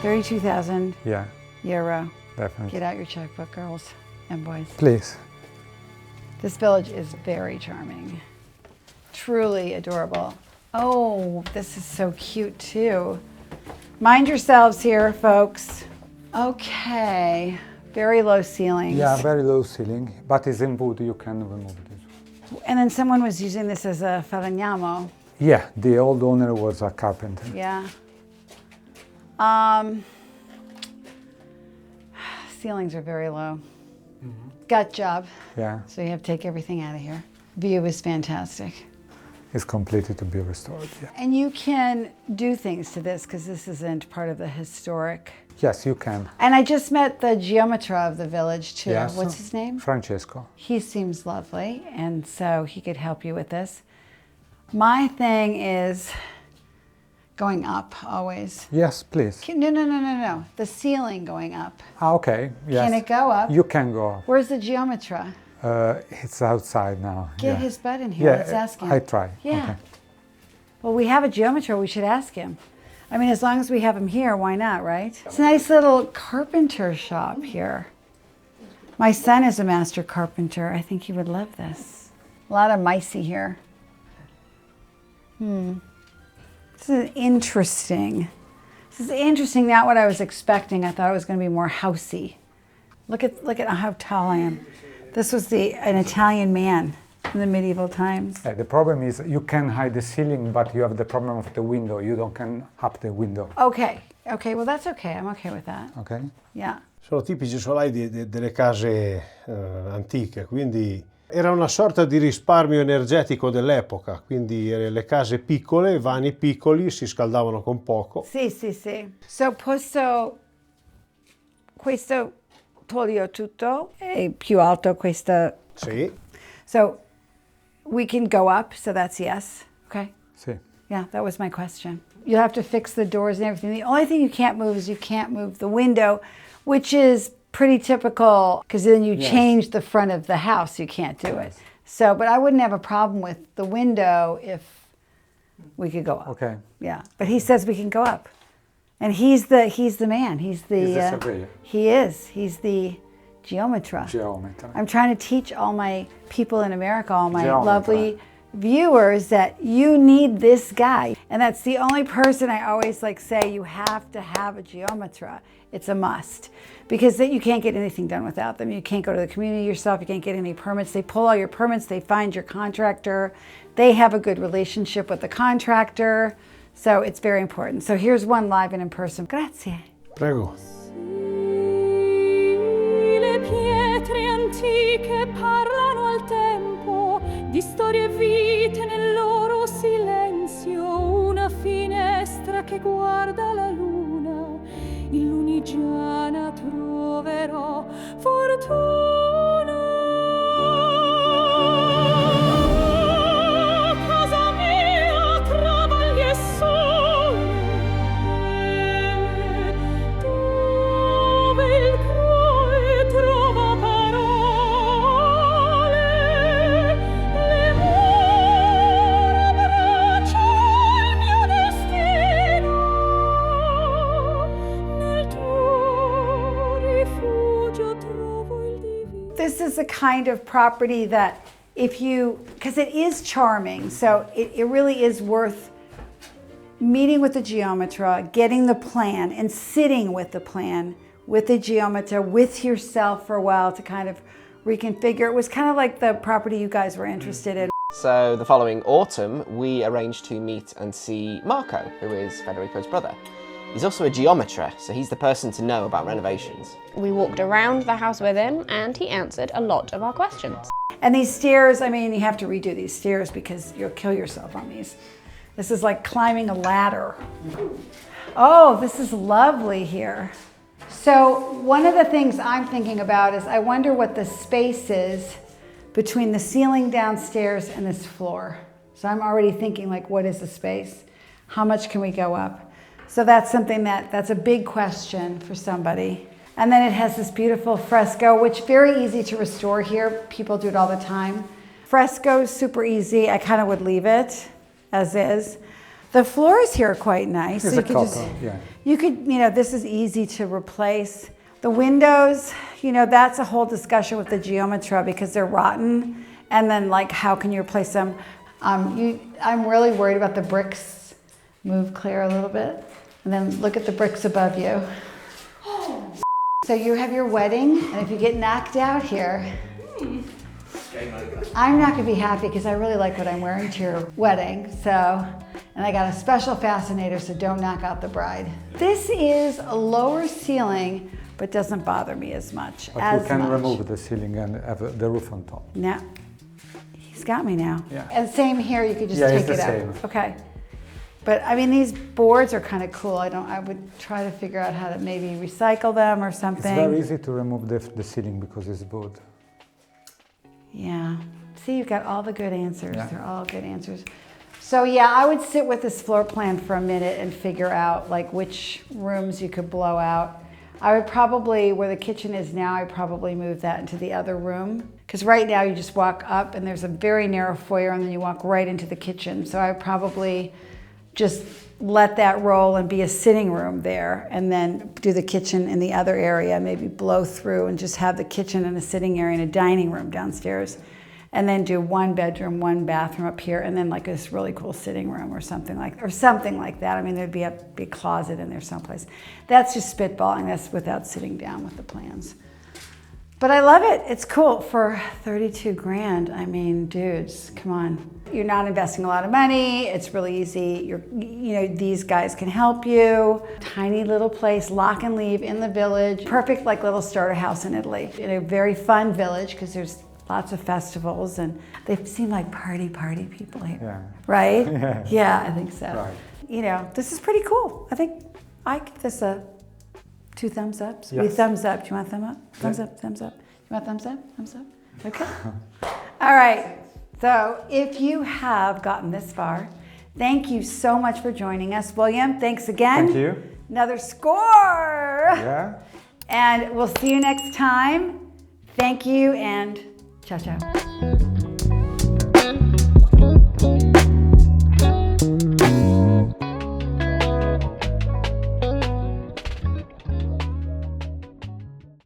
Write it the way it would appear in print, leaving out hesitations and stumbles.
32,000 Yeah, euro. definitely. Get out your checkbook, girls and boys. Please. This village is very charming. Truly adorable. Oh, this is so cute too. Mind yourselves here, folks. Okay, very low ceilings. Yeah, very low ceiling, but it's in wood, you can remove it. And then someone was using this as a falegname. Yeah, the old owner was a carpenter. Yeah. Ceilings are very low. Gut job. Yeah, So you have to take everything out of here. View is fantastic. it's completed to be restored. Yeah. And you can do things to this because this isn't part of the historic. Yes, you can. And I just met the geometra of the village too. Yes. What's his name? Francesco. He seems lovely, and so he could help you with this. My thing is going up always. Yes, please. No. The ceiling going up. Ah, okay. Yes. Can it go up? You can go up. Where's the geometra? It's outside now. Get yeah. his butt in here. Let's ask him. I try. Yeah. Okay. Well, we have a geometra. We should ask him. I mean, as long as we have him here, why not, right? It's a nice little carpenter shop here. My son is a master carpenter. I think he would love this. A lot of micey here. This is interesting. This is interesting, not what I was expecting. I thought it was going to be more housey. Look at how tall I am. This was an Italian man in the medieval times. The problem is you can hide the ceiling, but you have the problem of the window. You don't can up the window. Okay, well that's okay. I'm okay with that. Okay. Yeah. Sono tipici solai delle case antiche, quindi era una sorta di risparmio energetico dell'epoca, quindi le case piccole, vani piccoli, si scaldavano con poco. Sì. So questo toglio tutto e più alto questa. Sì. So we can go up, so that's yes. Okay. Sì. Yeah, that was my question. You'll have to fix the doors and everything. The only thing you can't move is you can't move the window, which is pretty typical because then you change the front of the house. You can't do it. So, but I wouldn't have a problem with the window if we could go up. Okay. Yeah, but he says we can go up. And he's the man. He's the surveyor. He is. He's the geometra. Geometra. I'm trying to teach all my people in America, all my Geometra. lovely viewers, that you need this guy. And that's the only person I always say you have to have a geometra. It's a must. Because you can't get anything done without them. You can't go to the community yourself. You can't get any permits. They pull all your permits. They find your contractor. They have a good relationship with the contractor. So it's very important. So here's one live and in person. Grazie. Prego. Le pietre antiche parlano al tempo di storie e vite nel loro silenzio. Una finestra che guarda la luna, in lunigiana troverò fortuna. Casa mia, travagli e sole, dove il cuore trova parole, le mura abbraccia il mio destino, nel tuo rifugio trovo il divino. This is the kind of property that because it is charming, so it really is worth meeting with the geometra, getting the plan, and sitting with the plan, with the geometra, with yourself for a while to kind of reconfigure. It was kind of like the property you guys were interested in. So the following autumn, we arranged to meet and see Marco, who is Federico's brother. He's also a geometra, so he's the person to know about renovations. We walked around the house with him and he answered a lot of our questions. And these stairs, I mean, you have to redo these stairs because you'll kill yourself on these. This is like climbing a ladder. Oh, this is lovely here. So one of the things I'm thinking about is I wonder what the space is between the ceiling downstairs and this floor. So I'm already thinking what is the space? How much can we go up? So that's something that's a big question for somebody. And then it has this beautiful fresco, which very easy to restore here. People do it all the time. Frescoes, super easy. I kind of would leave it as is. The floors here are quite nice. It's So a you could couple, yeah. you could, this is easy to replace. The windows, that's a whole discussion with the geometra because they're rotten. And then like, how can you replace them? I'm really worried about the bricks. Move clear a little bit. And then look at the bricks above you. So you have your wedding, and if you get knocked out here, I'm not gonna be happy because I really like what I'm wearing to your wedding. And I got a special fascinator, so don't knock out the bride. This is a lower ceiling, but doesn't bother me as much. But you can remove the ceiling and have the roof on top. No, he's got me now. Yeah. And same here, you could just Yeah, take it's the it out. same. Okay. But I mean, these boards are kind of cool. I would try to figure out how to maybe recycle them or something. It's very easy to remove the ceiling because it's wood. Yeah. See, you've got all the good answers. Yeah. They're all good answers. So yeah, I would sit with this floor plan for a minute and figure out like which rooms you could blow out. I would probably, where the kitchen is now, I'd probably move that into the other room. Because right now you just walk up and there's a very narrow foyer and then you walk right into the kitchen. So I would probably just let that roll and be a sitting room there and then do the kitchen in the other area, maybe blow through and just have the kitchen and a sitting area and a dining room downstairs. And then do 1 bedroom, 1 bathroom up here, and then like this really cool sitting room or something like that. I mean, there'd be a big closet in there someplace. That's just spitballing. That's without sitting down with the plans. But I love it. It's cool for 32 grand. I mean, dudes, come on. You're not investing a lot of money. It's really easy. These guys can help you. Tiny little place, lock and leave in the village. Perfect like little starter house in Italy. In a very fun village because there's lots of festivals and they seem like party people here. Yeah. Right? Yeah. Yeah, I think so. Right. This is pretty cool. I think I give this a 2 thumbs ups. Yes. Thumbs up. Do you want a thumb up? Thumbs Yeah. up, thumbs up. You want thumbs up? Thumbs up? Okay. All right. So if you have gotten this far, thank you so much for joining us. William, thanks again. Thank you. Another score. Yeah. And we'll see you next time. Thank you and ciao, ciao.